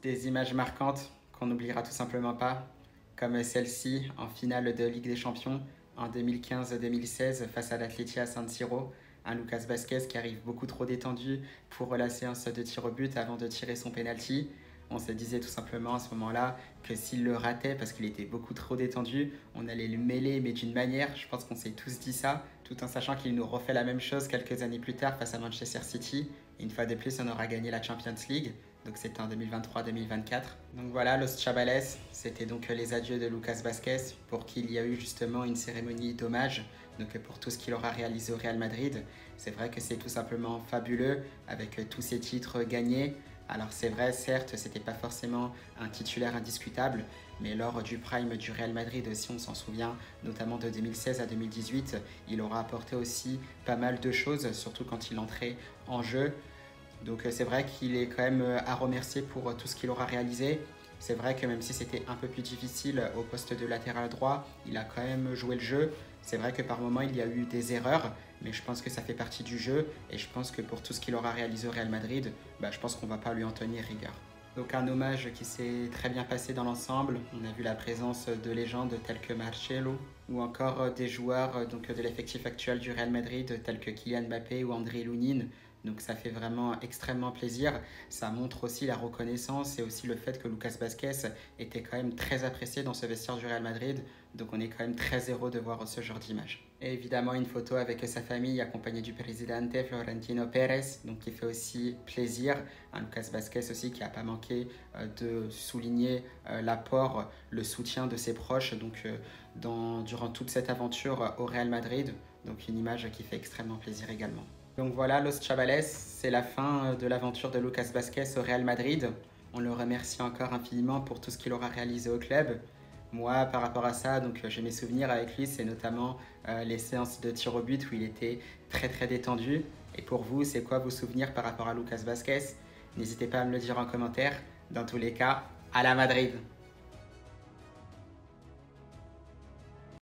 Des images marquantes qu'on n'oubliera tout simplement pas, comme celle-ci en finale de Ligue des Champions en 2015-2016 face à l'Athletic à San Siro. Un Lucas Vazquez qui arrive beaucoup trop détendu pour la séance de tir au but avant de tirer son penalty. On se disait tout simplement à ce moment-là que s'il le ratait parce qu'il était beaucoup trop détendu, on allait le mêler mais d'une manière, je pense qu'on s'est tous dit ça, tout en sachant qu'il nous refait la même chose quelques années plus tard face à Manchester City. Et une fois de plus, on aura gagné la Champions League. Donc c'était en 2023-2024. Donc voilà, Los Chavales, c'était donc les adieux de Lucas Vazquez pour qui il y a eu justement une cérémonie d'hommage donc pour tout ce qu'il aura réalisé au Real Madrid. C'est vrai que c'est tout simplement fabuleux avec tous ces titres gagnés. Alors c'est vrai, certes, c'était pas forcément un titulaire indiscutable, mais lors du prime du Real Madrid aussi, on s'en souvient, notamment de 2016 à 2018, il aura apporté aussi pas mal de choses, surtout quand il entrait en jeu. Donc c'est vrai qu'il est quand même à remercier pour tout ce qu'il aura réalisé. C'est vrai que même si c'était un peu plus difficile au poste de latéral droit, il a quand même joué le jeu. C'est vrai que par moments il y a eu des erreurs, mais je pense que ça fait partie du jeu et je pense que pour tout ce qu'il aura réalisé au Real Madrid, je pense qu'on ne va pas lui en tenir rigueur. Donc un hommage qui s'est très bien passé dans l'ensemble. On a vu la présence de légendes telles que Marcelo ou encore des joueurs donc, de l'effectif actuel du Real Madrid tels que Kylian Mbappé ou André Lounine. Donc ça fait vraiment extrêmement plaisir. Ça montre aussi la reconnaissance et aussi le fait que Lucas Vazquez était quand même très apprécié dans ce vestiaire du Real Madrid. Donc on est quand même très heureux de voir ce genre d'image. Et évidemment une photo avec sa famille accompagnée du présidente Florentino Pérez, donc qui fait aussi plaisir. Un Lucas Vazquez aussi qui n'a pas manqué de souligner l'apport, le soutien de ses proches donc, durant toute cette aventure au Real Madrid. Donc une image qui fait extrêmement plaisir également. Donc voilà, Los Chavales, c'est la fin de l'aventure de Lucas Vazquez au Real Madrid. On le remercie encore infiniment pour tout ce qu'il aura réalisé au club. Moi, par rapport à ça, donc j'ai mes souvenirs avec lui, c'est notamment les séances de tir au but où il était très détendu. Et pour vous, c'est quoi vos souvenirs par rapport à Lucas Vazquez? N'hésitez pas à me le dire en commentaire. Dans tous les cas, à la Madrid!